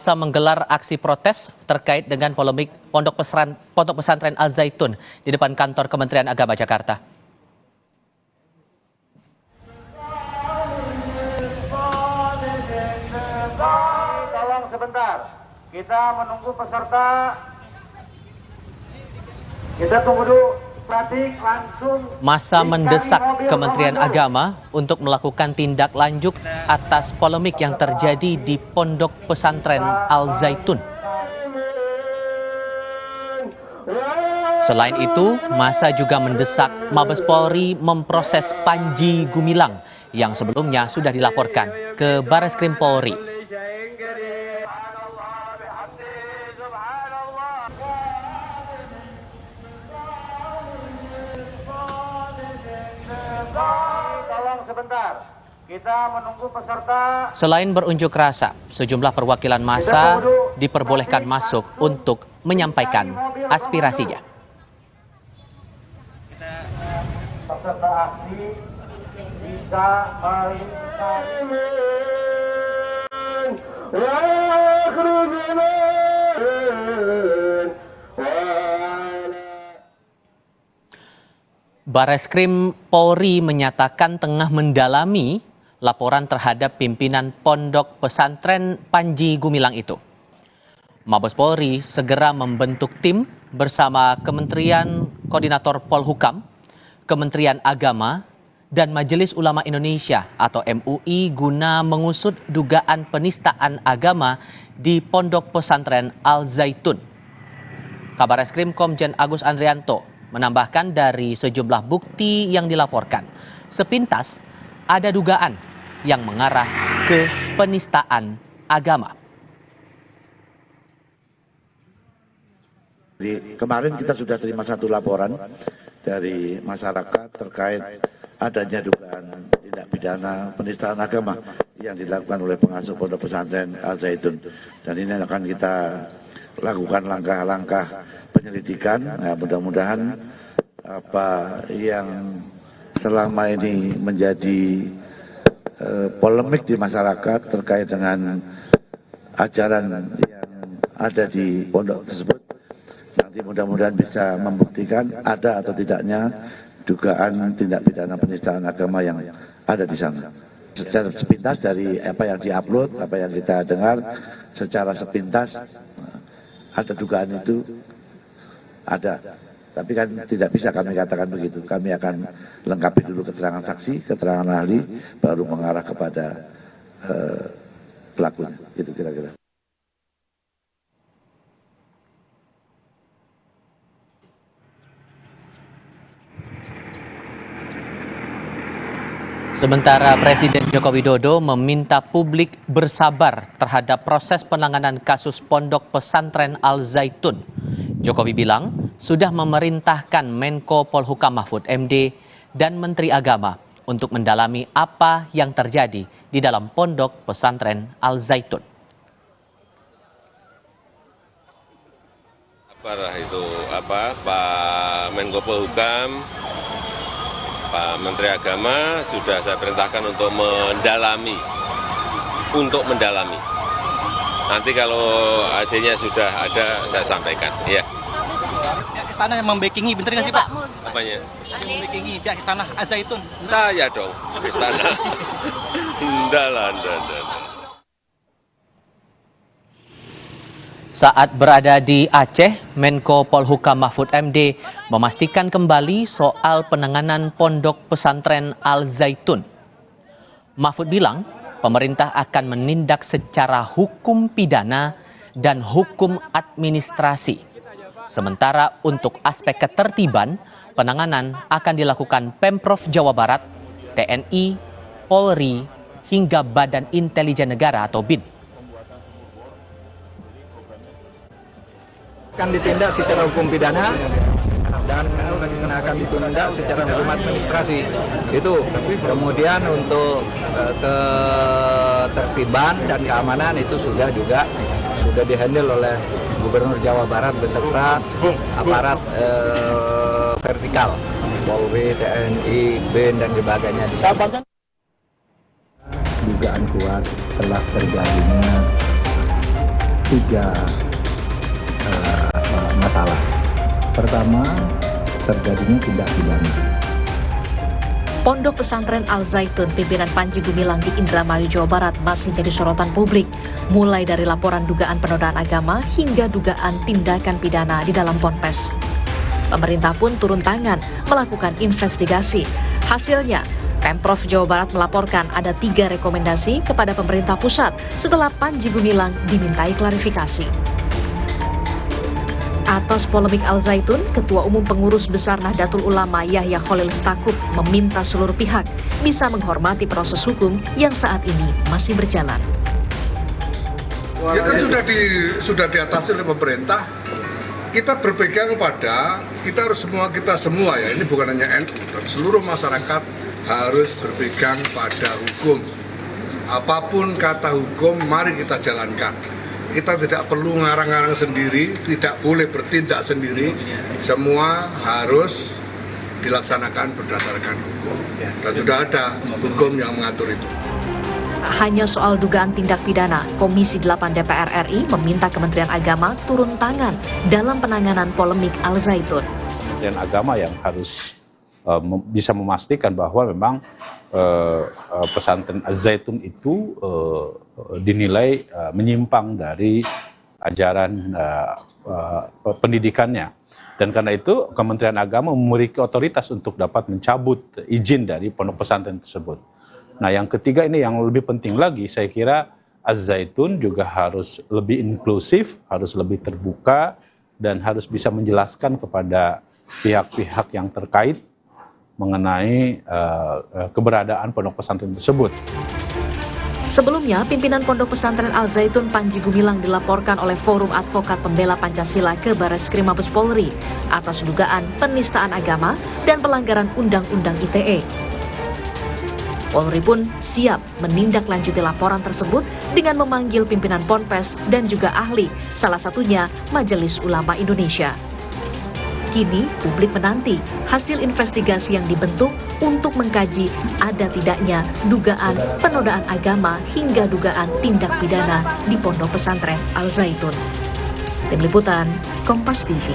Masa menggelar aksi protes terkait dengan polemik Pondok Pesantren Al Zaitun di depan kantor Kementerian Agama Jakarta. Tolong sebentar, kita menunggu peserta. Kita tunggu dulu. Masa mendesak Kementerian Agama untuk melakukan tindak lanjut atas polemik yang terjadi di Pondok Pesantren Al Zaitun. Selain itu, masa juga mendesak Mabes Polri memproses Panji Gumilang yang sebelumnya sudah dilaporkan ke Bareskrim Polri. Tolong sebentar, kita menunggu peserta. Selain berunjuk rasa, sejumlah perwakilan massa diperbolehkan masuk untuk menyampaikan aspirasinya. Peserta aksi bisa melintasi. Bareskrim Polri menyatakan tengah mendalami laporan terhadap pimpinan Pondok Pesantren Panji Gumilang itu. Mabes Polri segera membentuk tim bersama Kementerian Koordinator Polhukam, Kementerian Agama, dan Majelis Ulama Indonesia atau MUI guna mengusut dugaan penistaan agama di Pondok Pesantren Al Zaitun. Kabareskrim Komjen Agus Andrianto menambahkan dari sejumlah bukti yang dilaporkan, sepintas ada dugaan yang mengarah ke penistaan agama. Kemarin kita sudah terima satu laporan dari masyarakat terkait adanya dugaan tindak pidana penistaan agama yang dilakukan oleh pengasuh Pondok Pesantren Al Zaitun. Dan ini akan kita lakukan langkah-langkah penyelidikan. Nah, mudah-mudahan apa yang selama ini menjadi polemik di masyarakat terkait dengan ajaran yang ada di pondok tersebut, nanti mudah-mudahan bisa membuktikan ada atau tidaknya dugaan tindak pidana penistaan agama yang ada di sana. Secara sepintas dari apa yang diupload, apa yang kita dengar, secara sepintas ada dugaan itu ada. Tapi kan tidak bisa kami katakan begitu. Kami akan lengkapi dulu keterangan saksi, keterangan ahli, baru mengarah kepada pelakunya. Itu kira-kira. Sementara Presiden Joko Widodo meminta publik bersabar terhadap proses penanganan kasus Pondok Pesantren Al Zaitun. Jokowi bilang sudah memerintahkan Menko Polhukam Mahfud MD dan Menteri Agama untuk mendalami apa yang terjadi di dalam Pondok Pesantren Al Zaitun. Pak Menko Polhukam, Pak Menteri Agama sudah saya perintahkan untuk mendalami. Nanti kalau hasilnya sudah ada, saya sampaikan. Ya. Pihak istana yang membackingi, bener nggak sih Pak? Apanya? Yang membackingi pihak istana Al Zaitun. Saya dong, istana. Enggak. Saat berada di Aceh, Menko Polhukam Mahfud MD memastikan kembali soal penanganan Pondok Pesantren Al Zaitun. Mahfud bilang, pemerintah akan menindak secara hukum pidana dan hukum administrasi. Sementara untuk aspek ketertiban, penanganan akan dilakukan Pemprov Jawa Barat, TNI, Polri, hingga Badan Intelijen Negara atau BIN. Akan ditindak secara hukum pidana dan akan ditindak secara hukum administrasi. Itu kemudian untuk ketertiban dan keamanan itu sudah dihandle oleh Gubernur Jawa Barat beserta aparat vertikal Polri, TNI, BIN dan sebagainya. Dugaan kuat telah terjadinya tiga masalah. Pertama, terjadinya tindak pidana. Pondok Pesantren Al Zaitun pimpinan Panji Gumilang di Indramayu, Jawa Barat masih jadi sorotan publik, mulai dari laporan dugaan penodaan agama hingga dugaan tindakan pidana di dalam ponpes. Pemerintah pun turun tangan melakukan investigasi. Hasilnya, Pemprov Jawa Barat melaporkan ada 3 rekomendasi kepada pemerintah pusat setelah Panji Gumilang dimintai klarifikasi. Atas polemik Al Zaitun, Ketua Umum Pengurus Besar Nahdlatul Ulama Yahya Khalil Stakuf meminta seluruh pihak bisa menghormati proses hukum yang saat ini masih berjalan. Ya kan sudah diatasi oleh pemerintah. Kita berpegang pada kita semua ya, ini bukan hanya NU, dan seluruh masyarakat harus berpegang pada hukum. Apapun kata hukum, mari kita jalankan. Kita tidak perlu ngarang-ngarang sendiri, tidak boleh bertindak sendiri. Semua harus dilaksanakan berdasarkan hukum. Dan sudah ada hukum yang mengatur itu. Hanya soal dugaan tindak pidana, Komisi 8 DPR RI meminta Kementerian Agama turun tangan dalam penanganan polemik Al Zaitun. Kementerian Agama yang harus bisa memastikan bahwa memang pesantren Al Zaitun itu dinilai menyimpang dari ajaran pendidikannya. Dan karena itu Kementerian Agama memiliki otoritas untuk dapat mencabut izin dari pondok pesantren tersebut. Nah, yang ketiga ini yang lebih penting lagi, saya kira Al Zaitun juga harus lebih inklusif, harus lebih terbuka, dan harus bisa menjelaskan kepada pihak-pihak yang terkait mengenai keberadaan pondok pesantren tersebut. Sebelumnya, pimpinan Pondok Pesantren Al Zaitun Panji Gumilang dilaporkan oleh Forum Advokat Pembela Pancasila ke Barreskrim Mabes Polri atas dugaan penistaan agama dan pelanggaran Undang-Undang ITE. Polri pun siap menindaklanjuti laporan tersebut dengan memanggil pimpinan Ponpes dan juga ahli, salah satunya Majelis Ulama Indonesia. Kini publik menanti hasil investigasi yang dibentuk untuk mengkaji ada tidaknya dugaan penodaan agama hingga dugaan tindak pidana di Pondok Pesantren Al Zaitun. Tim Liputan, Kompas TV.